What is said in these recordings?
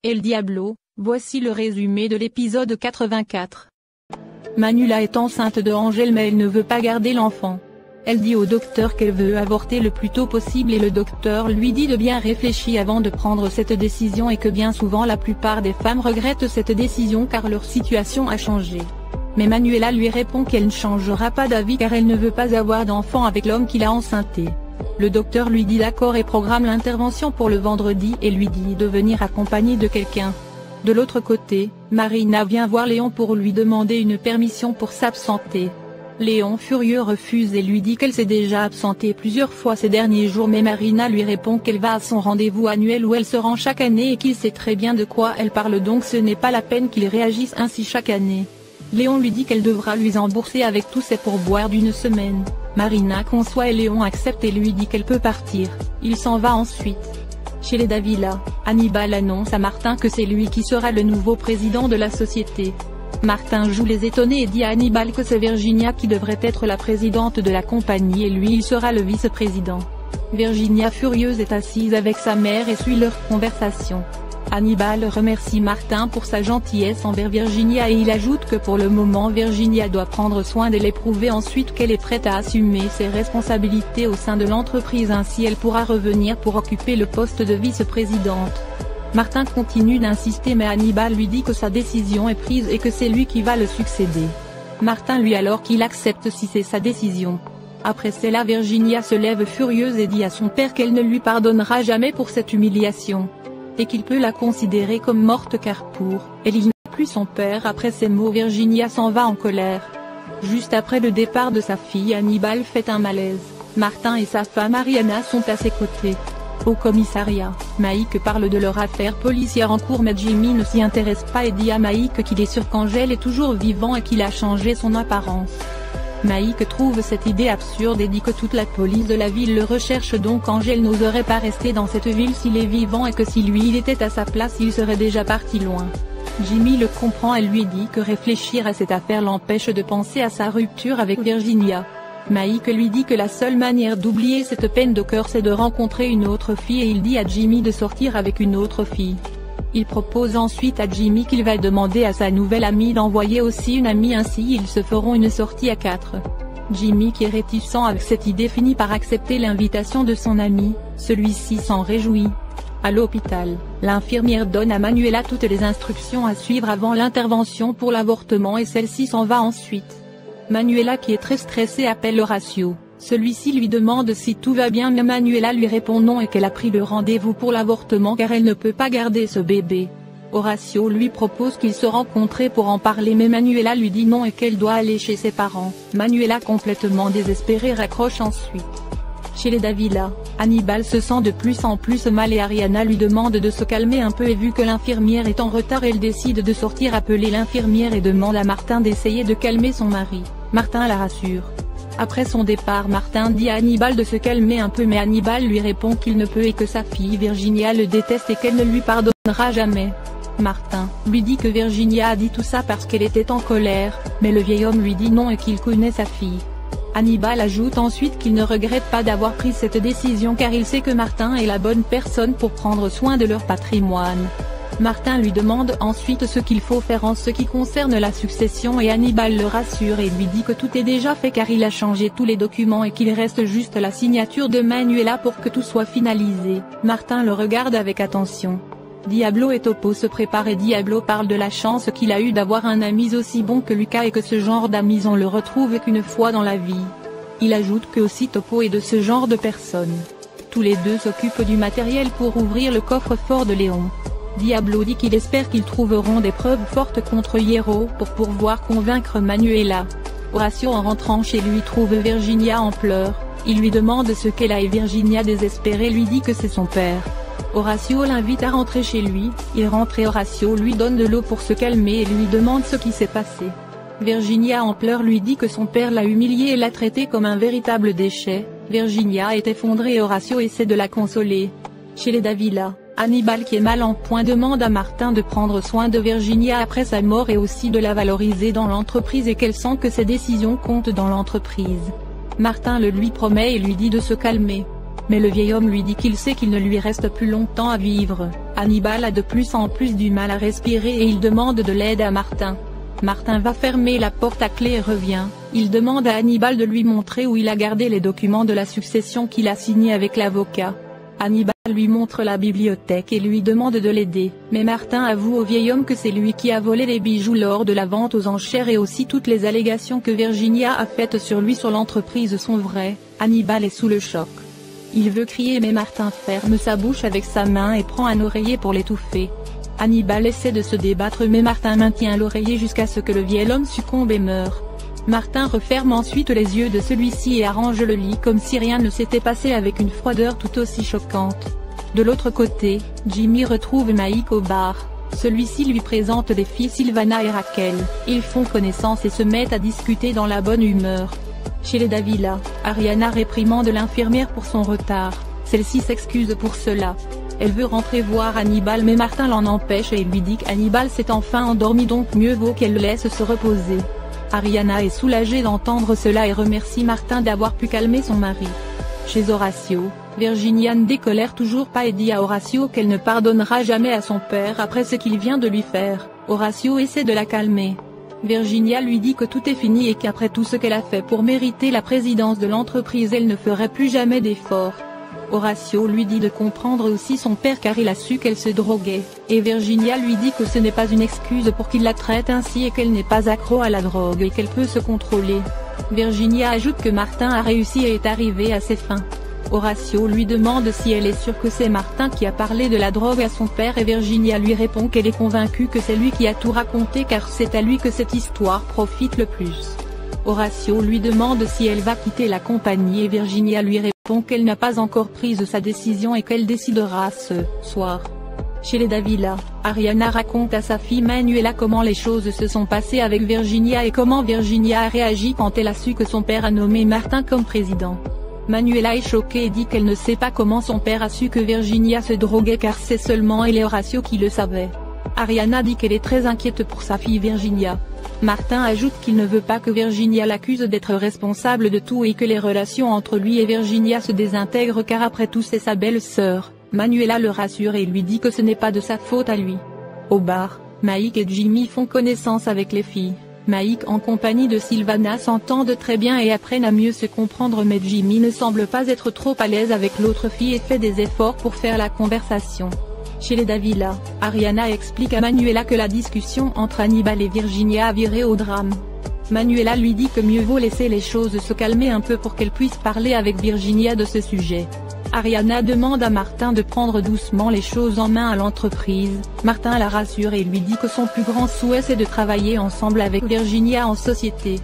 El Diablo, voici le résumé de l'épisode 84. Manuela est enceinte de Angel mais elle ne veut pas garder l'enfant. Elle dit au docteur qu'elle veut avorter le plus tôt possible et le docteur lui dit de bien réfléchir avant de prendre cette décision et que bien souvent la plupart des femmes regrettent cette décision car leur situation a changé. Mais Manuela lui répond qu'elle ne changera pas d'avis car elle ne veut pas avoir d'enfant avec l'homme qui l'a enceinté. Le docteur lui dit d'accord et programme l'intervention pour le vendredi et lui dit de venir accompagné de quelqu'un. De l'autre côté, Marina vient voir Léon pour lui demander une permission pour s'absenter. Léon furieux refuse et lui dit qu'elle s'est déjà absentée plusieurs fois ces derniers jours mais Marina lui répond qu'elle va à son rendez-vous annuel où elle se rend chaque année et qu'il sait très bien de quoi elle parle donc ce n'est pas la peine qu'il réagisse ainsi chaque année. Léon lui dit qu'elle devra lui rembourser avec tous ses pourboires d'une semaine. Marina conçoit et Léon accepte et lui dit qu'elle peut partir, il s'en va ensuite. Chez les Davila, Hannibal annonce à Martin que c'est lui qui sera le nouveau président de la société. Martin joue les étonnés et dit à Hannibal que c'est Virginia qui devrait être la présidente de la compagnie et lui il sera le vice-président. Virginia furieuse est assise avec sa mère et suit leur conversation. Hannibal remercie Martin pour sa gentillesse envers Virginia et il ajoute que pour le moment Virginia doit prendre soin d'elle et prouver ensuite qu'elle est prête à assumer ses responsabilités au sein de l'entreprise ainsi elle pourra revenir pour occuper le poste de vice-présidente. Martin continue d'insister mais Hannibal lui dit que sa décision est prise et que c'est lui qui va le succéder. Martin lui alors qu'il accepte si c'est sa décision. Après cela Virginia se lève furieuse et dit à son père qu'elle ne lui pardonnera jamais pour cette humiliation. Et qu'il peut la considérer comme morte car pour elle il n'est plus son père. Après ces mots Virginia s'en va en colère. Juste après le départ de sa fille Hannibal fait un malaise. Martin et sa femme Ariana sont à ses côtés. Au commissariat, Mike parle de leur affaire policière en cours mais Jimmy ne s'y intéresse pas et dit à Mike qu'il est sûr qu'Angel est toujours vivant et qu'il a changé son apparence. Mike trouve cette idée absurde et dit que toute la police de la ville le recherche donc Angel n'oserait pas rester dans cette ville s'il est vivant et que si lui il était à sa place il serait déjà parti loin. Jimmy le comprend et lui dit que réfléchir à cette affaire l'empêche de penser à sa rupture avec Virginia. Mike lui dit que la seule manière d'oublier cette peine de cœur c'est de rencontrer une autre fille et il dit à Jimmy de sortir avec une autre fille. Il propose ensuite à Jimmy qu'il va demander à sa nouvelle amie d'envoyer aussi une amie ainsi ils se feront une sortie à 4. Jimmy qui est réticent avec cette idée finit par accepter l'invitation de son ami, celui-ci s'en réjouit. À l'hôpital, l'infirmière donne à Manuela toutes les instructions à suivre avant l'intervention pour l'avortement et celle-ci s'en va ensuite. Manuela qui est très stressée appelle Horacio. Celui-ci lui demande si tout va bien mais Manuela lui répond non et qu'elle a pris le rendez-vous pour l'avortement car elle ne peut pas garder ce bébé. Horacio lui propose qu'ils se rencontrent pour en parler mais Manuela lui dit non et qu'elle doit aller chez ses parents. Manuela complètement désespérée raccroche ensuite. Chez les Davila, Hannibal se sent de plus en plus mal et Ariana lui demande de se calmer un peu et vu que l'infirmière est en retard elle décide de sortir appeler l'infirmière et demande à Martin d'essayer de calmer son mari. Martin la rassure. Après son départ Martin dit à Hannibal de se calmer un peu mais Hannibal lui répond qu'il ne peut et que sa fille Virginia le déteste et qu'elle ne lui pardonnera jamais. Martin lui dit que Virginia a dit tout ça parce qu'elle était en colère, mais le vieil homme lui dit non et qu'il connaît sa fille. Hannibal ajoute ensuite qu'il ne regrette pas d'avoir pris cette décision car il sait que Martin est la bonne personne pour prendre soin de leur patrimoine. Martin lui demande ensuite ce qu'il faut faire en ce qui concerne la succession et Hannibal le rassure et lui dit que tout est déjà fait car il a changé tous les documents et qu'il reste juste la signature de Manuela pour que tout soit finalisé. Martin le regarde avec attention. Diablo et Topo se préparent et Diablo parle de la chance qu'il a eu d'avoir un ami aussi bon que Lucas et que ce genre d'amis on le retrouve qu'une fois dans la vie. Il ajoute que aussi Topo est de ce genre de personne. Tous les deux s'occupent du matériel pour ouvrir le coffre-fort de Léon. Diablo dit qu'il espère qu'ils trouveront des preuves fortes contre Hierro pour pouvoir convaincre Manuela. Horacio en rentrant chez lui trouve Virginia en pleurs, il lui demande ce qu'elle a et Virginia désespérée lui dit que c'est son père. Horacio l'invite à rentrer chez lui, il rentre et Horacio lui donne de l'eau pour se calmer et lui demande ce qui s'est passé. Virginia en pleurs lui dit que son père l'a humiliée et l'a traité comme un véritable déchet. Virginia est effondrée et Horacio essaie de la consoler. Chez les Davila, Hannibal qui est mal en point demande à Martin de prendre soin de Virginia après sa mort et aussi de la valoriser dans l'entreprise et qu'elle sent que ses décisions comptent dans l'entreprise. Martin le lui promet et lui dit de se calmer. Mais le vieil homme lui dit qu'il sait qu'il ne lui reste plus longtemps à vivre. Hannibal a de plus en plus du mal à respirer et il demande de l'aide à Martin. Martin va fermer la porte à clé et revient. Il demande à Hannibal de lui montrer où il a gardé les documents de la succession qu'il a signés avec l'avocat. Hannibal lui montre la bibliothèque et lui demande de l'aider, mais Martin avoue au vieil homme que c'est lui qui a volé les bijoux lors de la vente aux enchères et aussi toutes les allégations que Virginia a faites sur lui sur l'entreprise sont vraies. Hannibal est sous le choc. Il veut crier mais Martin ferme sa bouche avec sa main et prend un oreiller pour l'étouffer. Hannibal essaie de se débattre mais Martin maintient l'oreiller jusqu'à ce que le vieil homme succombe et meure. Martin referme ensuite les yeux de celui-ci et arrange le lit comme si rien ne s'était passé avec une froideur tout aussi choquante. De l'autre côté, Jimmy retrouve Mike au bar. Celui-ci lui présente les filles Sylvana et Raquel. Ils font connaissance et se mettent à discuter dans la bonne humeur. Chez les Davila, Ariana réprimande l'infirmière pour son retard. Celle-ci s'excuse pour cela. Elle veut rentrer voir Hannibal mais Martin l'en empêche et lui dit qu'Hannibal s'est enfin endormi donc mieux vaut qu'elle le laisse se reposer. Ariana est soulagée d'entendre cela et remercie Martin d'avoir pu calmer son mari. Chez Horatio, Virginia ne décolère toujours pas et dit à Horatio qu'elle ne pardonnera jamais à son père après ce qu'il vient de lui faire. Horatio essaie de la calmer. Virginia lui dit que tout est fini et qu'après tout ce qu'elle a fait pour mériter la présidence de l'entreprise elle ne ferait plus jamais d'efforts. Horatio lui dit de comprendre aussi son père car il a su qu'elle se droguait, et Virginia lui dit que ce n'est pas une excuse pour qu'il la traite ainsi et qu'elle n'est pas accro à la drogue et qu'elle peut se contrôler. Virginia ajoute que Martin a réussi et est arrivé à ses fins. Horatio lui demande si elle est sûre que c'est Martin qui a parlé de la drogue à son père et Virginia lui répond qu'elle est convaincue que c'est lui qui a tout raconté car c'est à lui que cette histoire profite le plus. Horatio lui demande si elle va quitter la compagnie et Virginia lui répond qu'elle n'a pas encore prise sa décision et qu'elle décidera ce soir. Chez les Davila, Ariana raconte à sa fille Manuela comment les choses se sont passées avec Virginia et comment Virginia a réagi quand elle a su que son père a nommé Martin comme président. Manuela est choquée et dit qu'elle ne sait pas comment son père a su que Virginia se droguait car c'est seulement elle et Horatio qui le savaient. Ariana dit qu'elle est très inquiète pour sa fille Virginia. Martin ajoute qu'il ne veut pas que Virginia l'accuse d'être responsable de tout et que les relations entre lui et Virginia se désintègrent car après tout c'est sa belle-sœur. Manuela le rassure et lui dit que ce n'est pas de sa faute à lui. Au bar, Mike et Jimmy font connaissance avec les filles. Mike en compagnie de Sylvana s'entendent très bien et apprennent à mieux se comprendre mais Jimmy ne semble pas être trop à l'aise avec l'autre fille et fait des efforts pour faire la conversation. Chez les Davila, Ariana explique à Manuela que la discussion entre Hannibal et Virginia a viré au drame. Manuela lui dit que mieux vaut laisser les choses se calmer un peu pour qu'elle puisse parler avec Virginia de ce sujet. Ariana demande à Martin de prendre doucement les choses en main à l'entreprise. Martin la rassure et lui dit que son plus grand souhait c'est de travailler ensemble avec Virginia en société.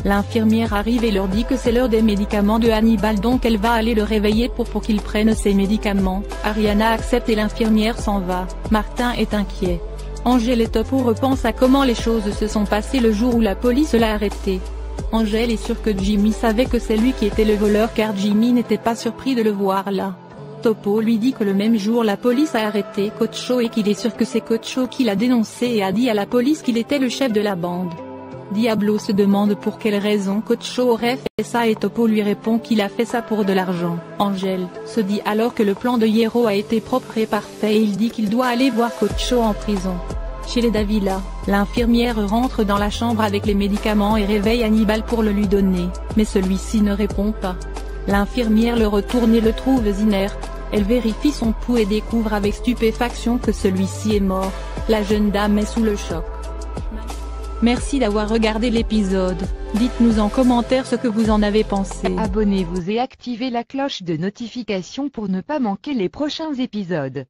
L'infirmière arrive et leur dit que c'est l'heure des médicaments de Hannibal donc elle va aller le réveiller pour qu'il prenne ses médicaments. Ariana accepte et l'infirmière s'en va. Martin est inquiet. Angèle et Topo repensent à comment les choses se sont passées le jour où la police l'a arrêté. Angèle est sûre que Jimmy savait que c'est lui qui était le voleur car Jimmy n'était pas surpris de le voir là. Topo lui dit que le même jour la police a arrêté Cocho et qu'il est sûr que c'est Cocho qui l'a dénoncé et a dit à la police qu'il était le chef de la bande. Diablo se demande pour quelle raison Cocho aurait fait ça et Topo lui répond qu'il a fait ça pour de l'argent. Angèle se dit alors que le plan de Hierro a été propre et parfait et il dit qu'il doit aller voir Cocho en prison. Chez les Davila, l'infirmière rentre dans la chambre avec les médicaments et réveille Hannibal pour le lui donner, mais celui-ci ne répond pas. L'infirmière le retourne et le trouve inerte. Elle vérifie son pouls et découvre avec stupéfaction que celui-ci est mort. La jeune dame est sous le choc. Merci d'avoir regardé l'épisode. Dites-nous en commentaire ce que vous en avez pensé. Abonnez-vous et activez la cloche de notification pour ne pas manquer les prochains épisodes.